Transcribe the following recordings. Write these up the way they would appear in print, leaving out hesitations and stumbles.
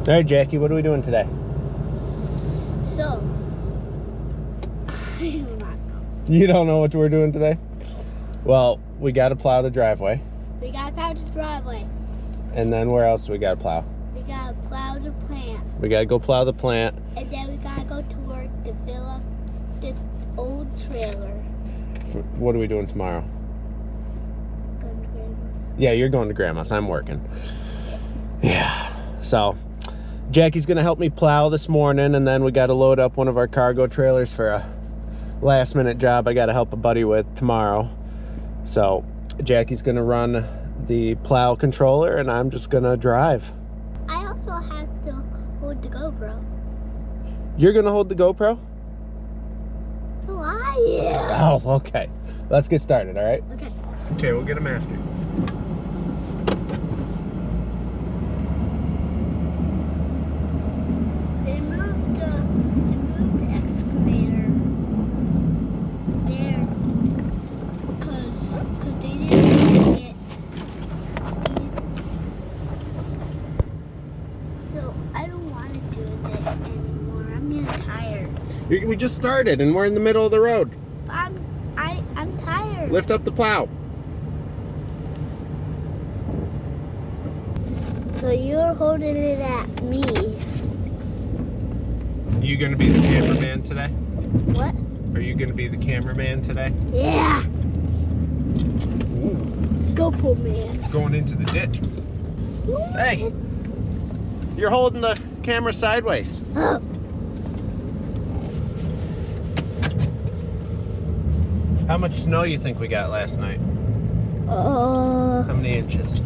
All right, Jackie, what are we doing today? So, I do not know. You don't know what we're doing today? Well, we got to plow the driveway. We gotta plow the driveway. And then where else we got to plow? We gotta plow the plant. We got to go plow the plant. And then we gotta go to work to fill up the old trailer. What are we doing tomorrow? Going to Grandma's. Yeah, you're going to Grandma's. I'm working. Yeah. So, Jackie's going to help me plow this morning, and then we got to load up one of our cargo trailers for a last-minute job I got to help a buddy with tomorrow. So, Jackie's going to run the plow controller, and I'm just going to drive. I also have to hold the GoPro. You're going to hold the GoPro? Oh, I am. Oh, okay. Let's get started, all right? Okay. Okay, we'll get them after. They moved the excavator there because they didn't get. So I don't want to do that anymore. I'm getting tired. We just started, and we're in the middle of the road. I'm tired. Lift up the plow. So you're holding it at me. You gonna be the cameraman today? What? Are you gonna be the cameraman today? Yeah. Ooh, GoPro man. going into the ditch. Hey, you're holding the camera sideways. Oh. How much snow you think we got last night? How many inches?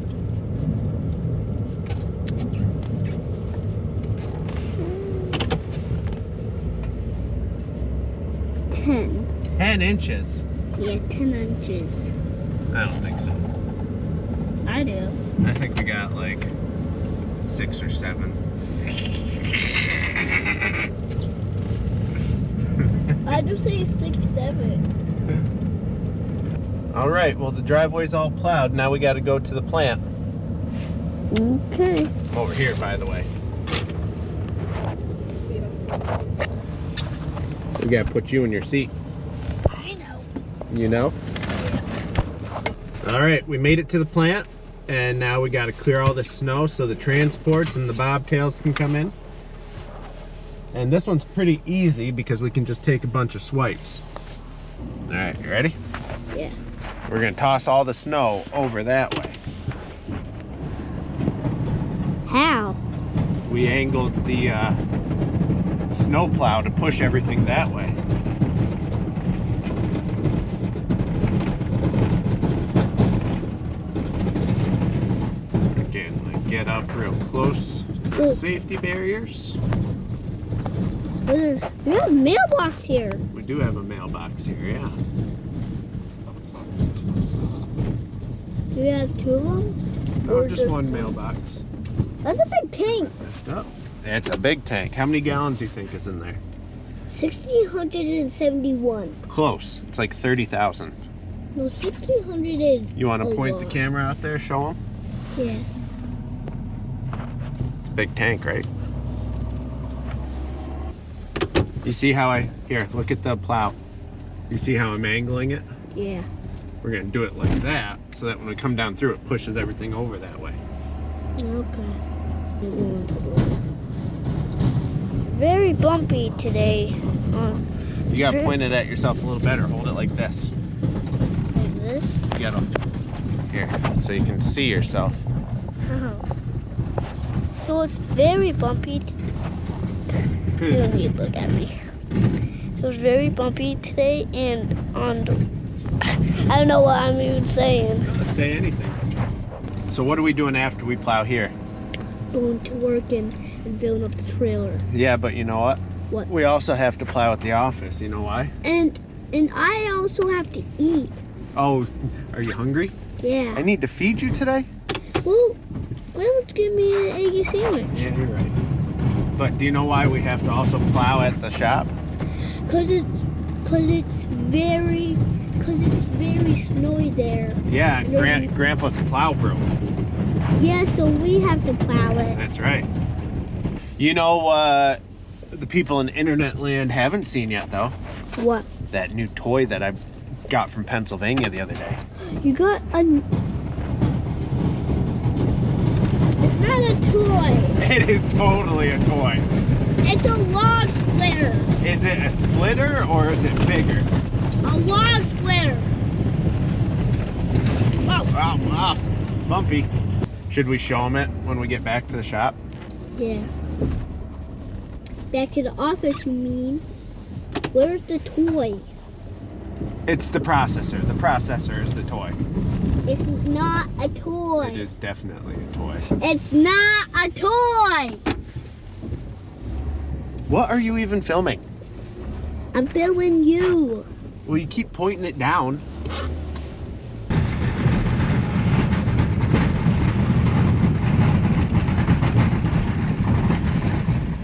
10. 10 inches? Yeah, 10 inches. I don't think so. I do. I think we got like 6 or 7. I just say 6, 7. All right, well the driveway's all plowed. Now we got to go to the plant. Okay. I'm over here, by the way. We got to put you in your seat. I know. You know? Yeah. All right, we made it to the plant, and now we got to clear all this snow so the transports and the bobtails can come in. And this one's pretty easy because we can just take a bunch of swipes. All right, you ready? Yeah. We're gonna toss all the snow over that way. How? We angled the snow plow to push everything that way. Again, like get up real close to the safety barriers. We have a mailbox here. We do have a mailbox here, yeah. Do we have 2 of them? No, Or just one mailbox. That's a big tank. Lift up. It's a big tank. How many gallons do you think is in there? 1,671. Close. It's like 30,000. No, 1,600 is. You want to a point the lot. camera out there, show them? Yeah. It's a big tank, right? You see how here, look at the plow. You see how I'm angling it? Yeah. We're gonna do it like that, so that when we come down through, it pushes everything over that way. Okay. Very bumpy today. You gotta point it at yourself a little better. Hold it like this. Like this? You gotta, here, so you can see yourself. So it's very bumpy. Let me look at me. So it's very bumpy today, and I don't know what I'm even saying. Say anything. So what are we doing after we plow here? Going to work and filling up the trailer. Yeah, but you know what? What? We also have to plow at the office. You know why? And I also have to eat. Oh, are you hungry? Yeah. I need to feed you today? Well, Grandma's give me an eggy sandwich. Yeah, you're right. But do you know why we have to also plow at the shop? Cause it's very snowy there. Yeah, and Grandpa's plow broke. Yeah, so we have to plow it. That's right. You know, the people in internet land haven't seen yet, though. What? That new toy that I got from Pennsylvania the other day. You got a... It's not a toy. It is totally a toy. It's a log splitter. Is it a splitter or is it bigger? A log splitter. Wow, wow, bumpy. Should we show them it when we get back to the shop? Yeah. Back to the office, you mean? Where's the toy? It's the processor. The processor is the toy. It's not a toy. It is definitely a toy. It's not a toy. What are you even filming? I'm filming you. Well, you keep pointing it down.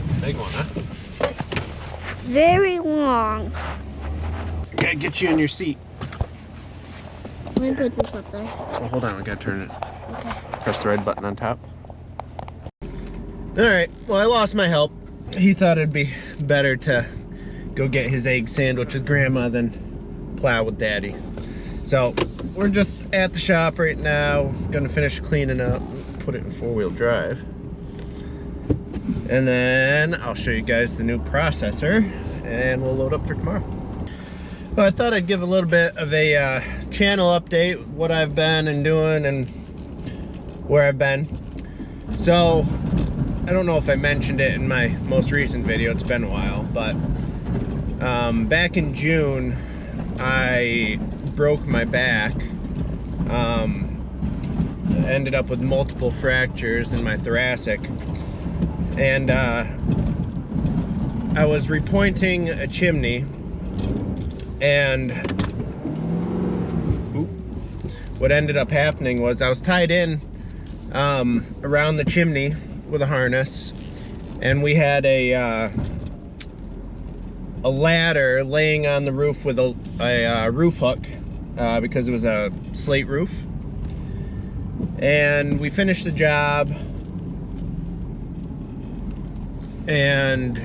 It's a big one, huh? Very long. Gotta get you in your seat. Let me put this up there. Well, hold on, we gotta turn it. Okay. Press the red button on top. Alright, well, I lost my help. He thought it'd be better to go get his egg sandwich with Grandma than plow with Daddy. So, we're just at the shop right now. Gonna finish cleaning up, put it in four-wheel drive. And then I'll show you guys the new processor and we'll load up for tomorrow. Well, I thought I'd give a little bit of a channel update, what I've been and doing and where I've been. So, I don't know if I mentioned it in my most recent video, it's been a while, but back in June, I broke my back. Ended up with multiple fractures in my thoracic. And I was repointing a chimney, and what ended up happening was I was tied in around the chimney with a harness, and we had a ladder laying on the roof with a roof hook because it was a slate roof. And we finished the job, and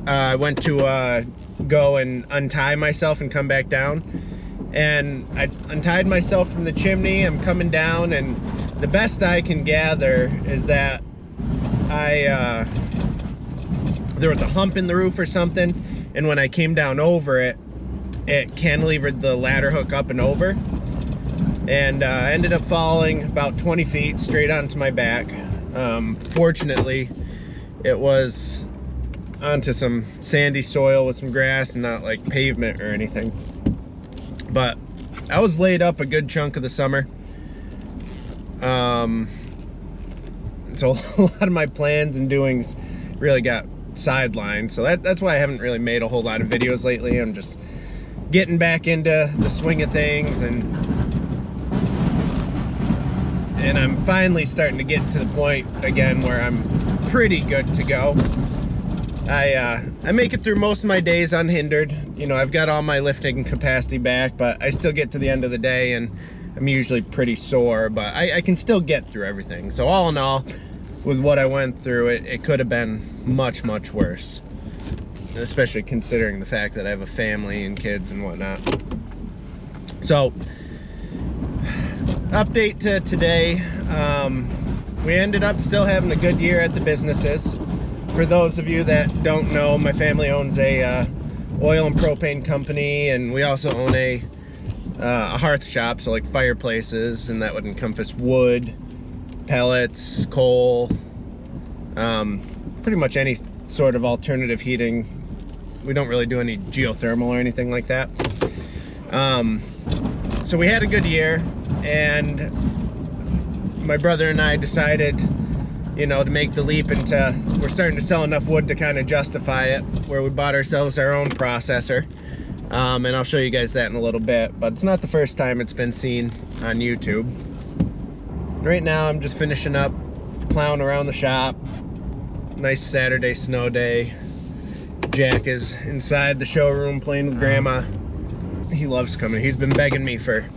I went to go and untie myself and come back down, and I untied myself from the chimney. I'm coming down, and the best I can gather is that there was a hump in the roof or something, and when I came down over it, it cantilevered the ladder hook up and over, and I ended up falling about 20 feet straight onto my back. Fortunately, it was onto some sandy soil with some grass and not like pavement or anything. But I was laid up a good chunk of the summer. So a lot of my plans and doings really got sidelined. So that's why I haven't really made a whole lot of videos lately. I'm just getting back into the swing of things, and I'm finally starting to get to the point again where I'm pretty good to go. I make it through most of my days unhindered. You know, I've got all my lifting capacity back, but I still get to the end of the day and I'm usually pretty sore, but I can still get through everything. So all in all, with what I went through, it could have been much, much worse. Especially considering the fact that I have a family and kids and whatnot. So, update to today. We ended up still having a good year at the businesses. For those of you that don't know, my family owns a oil and propane company, and we also own a hearth shop, so like fireplaces, and that would encompass wood, pellets, coal, pretty much any sort of alternative heating. We don't really do any geothermal or anything like that. So we had a good year, and my brother and I decided, you know, to make the leap into, we're starting to sell enough wood to kind of justify it, where we bought ourselves our own processor. And I'll show you guys that in a little bit, but it's not the first time it's been seen on YouTube. Right now I'm just finishing up plowing around the shop. Nice Saturday snow day. Jack is inside the showroom playing with Grandma. He loves coming. He's been begging me for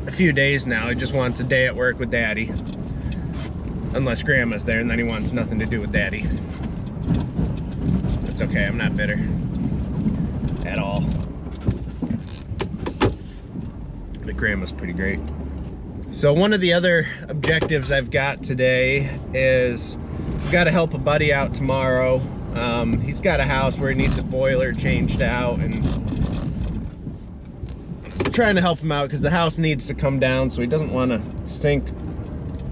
a few days now. He just wants a day at work with Daddy. Unless Grandma's there, and then he wants nothing to do with Daddy. It's okay, I'm not bitter at all. But Grandma's pretty great. So one of the other objectives I've got today is I've got to help a buddy out tomorrow. He's got a house where he needs a boiler changed out, and I'm trying to help him out because the house needs to come down, so he doesn't want to sink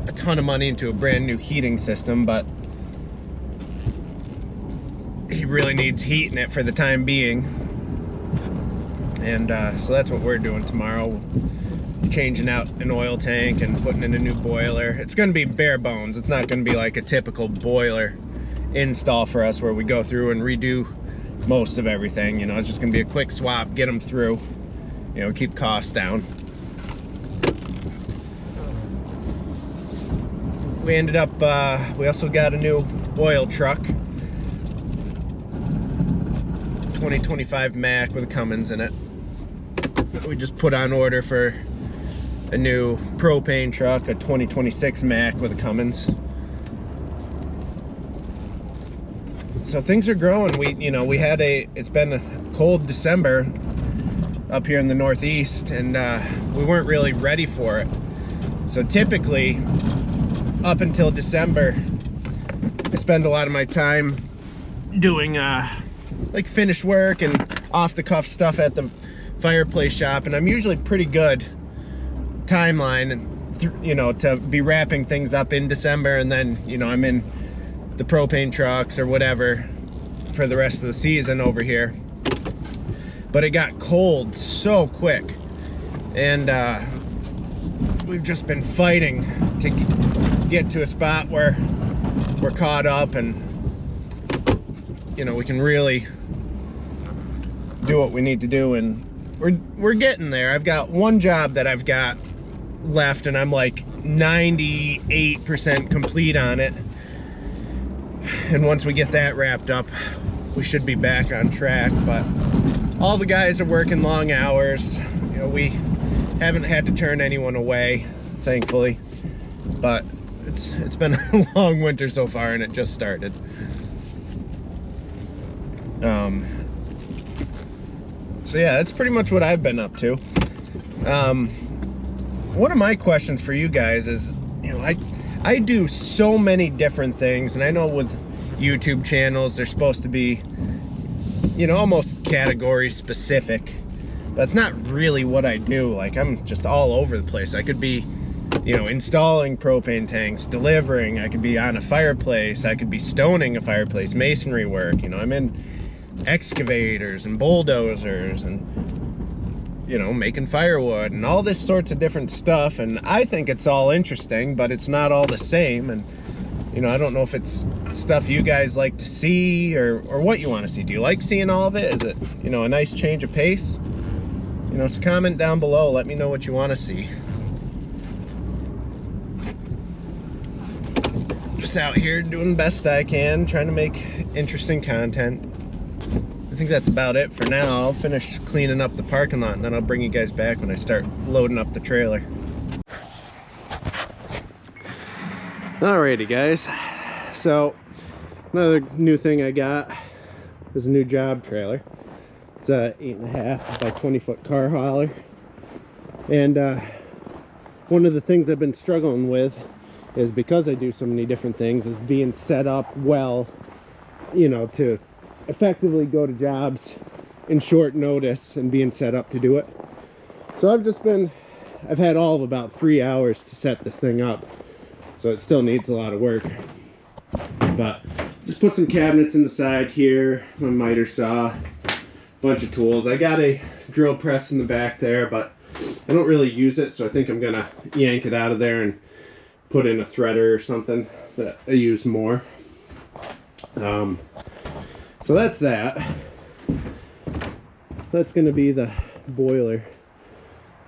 a ton of money into a brand new heating system, but he really needs heat in it for the time being. And so that's what we're doing tomorrow. Changing out an oil tank and putting in a new boiler. It's going to be bare bones. It's not going to be like a typical boiler install for us where we go through and redo most of everything. You know, it's just going to be a quick swap, get them through, you know, keep costs down. We ended up, we also got a new oil truck. 2025 Mack with a Cummins in it. We just put on order for a new propane truck, a 2026 Mack with a Cummins. So things are growing. We had it's been a cold December up here in the Northeast, and we weren't really ready for it. So typically, up until December, I spend a lot of my time doing like finished work and off-the-cuff stuff at the fireplace shop, and I'm usually pretty good timeline, and you know, to be wrapping things up in December, and then, you know, I'm in the propane trucks or whatever for the rest of the season over here. But it got cold so quick, and we've just been fighting to get to a spot where we're caught up and, you know, we can really do what we need to do, and we're getting there. I've got one job that I've got left, and I'm like 98% complete on it, and once we get that wrapped up, we should be back on track. But all the guys are working long hours. You know, we haven't had to turn anyone away, thankfully, but it's been a long winter so far, and it just started. So yeah, that's pretty much what I've been up to. One of my questions for you guys is, you know, I do so many different things, and I know with YouTube channels they're supposed to be, you know, almost category specific. That's not really what I do. Like, I'm just all over the place. I could be, you know, installing propane tanks, delivering, I could be on a fireplace, I could be stoning a fireplace, masonry work, you know, I'm in excavators and bulldozers and, you know, making firewood and all this sorts of different stuff. And I think it's all interesting, but it's not all the same. And, you know, I don't know if it's stuff you guys like to see or what you want to see. Do you like seeing all of it? Is it, you know, a nice change of pace? You know, so comment down below, let me know what you want to see. Just out here doing the best I can, trying to make interesting content. I think that's about it for now. I'll finish cleaning up the parking lot, and then I'll bring you guys back when I start loading up the trailer. Alrighty guys, so another new thing I got is a new job trailer. It's a 8.5 by 20 foot car hauler, and one of the things I've been struggling with is, because I do so many different things, is being set up well, you know, to effectively go to jobs in short notice and being set up to do it. So I've had all of about 3 hours to set this thing up, so it still needs a lot of work. But just put some cabinets in the side here, my miter saw, bunch of tools. I got a drill press in the back there, but I don't really use it, so I think I'm gonna yank it out of there and put in a threader or something that I use more. So that's that. That's gonna be the boiler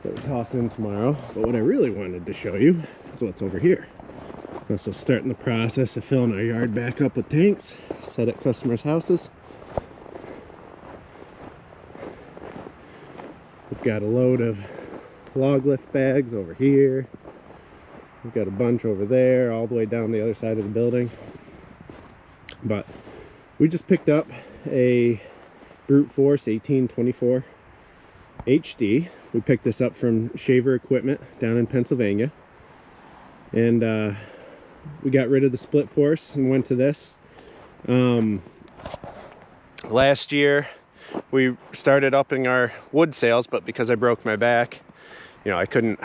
that we're tossing in tomorrow. But what I really wanted to show you is what's over here. So starting the process of filling our yard back up with tanks set at customers' houses. We've got a load of log lift bags over here. We've got a bunch over there, all the way down the other side of the building. But we just picked up a Brute Force 1824 HD. We picked this up from Shaver Equipment down in Pennsylvania. And we got rid of the split force and went to this. Last year we started upping our wood sales, but because I broke my back, you know, I couldn't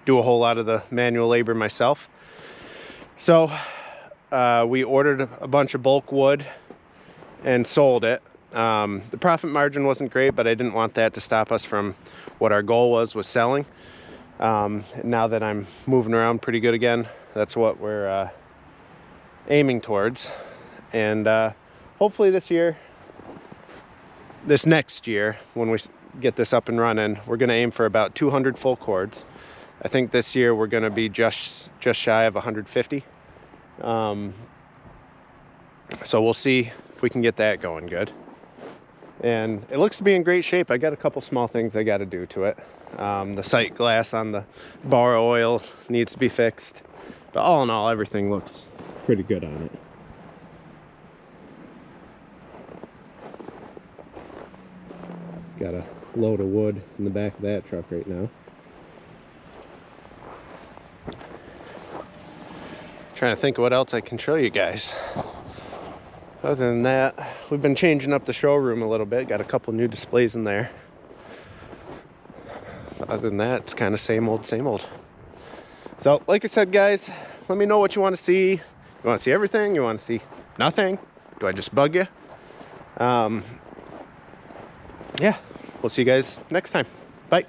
do a whole lot of the manual labor myself. So we ordered a bunch of bulk wood and sold it. The profit margin wasn't great, but I didn't want that to stop us from what our goal was selling. Now that I'm moving around pretty good again, that's what we're aiming towards. And hopefully this next year, when we get this up and running, we're going to aim for about 200 full cords. I think this year we're going to be just shy of 150. So we'll see if we can get that going good. And it looks to be in great shape. I got a couple small things I got to do to it. The sight glass on the bar oil needs to be fixed. But all in all, everything looks pretty good on it. Got a load of wood in the back of that truck right now. Trying to think of what else I can show you guys. Other than that, we've been changing up the showroom a little bit. Got a couple new displays in there. But other than that, it's kind of same old, same old. So, like I said, guys, let me know what you want to see. You want to see everything? You want to see nothing? Do I just bug you? Yeah, we'll see you guys next time. Bye.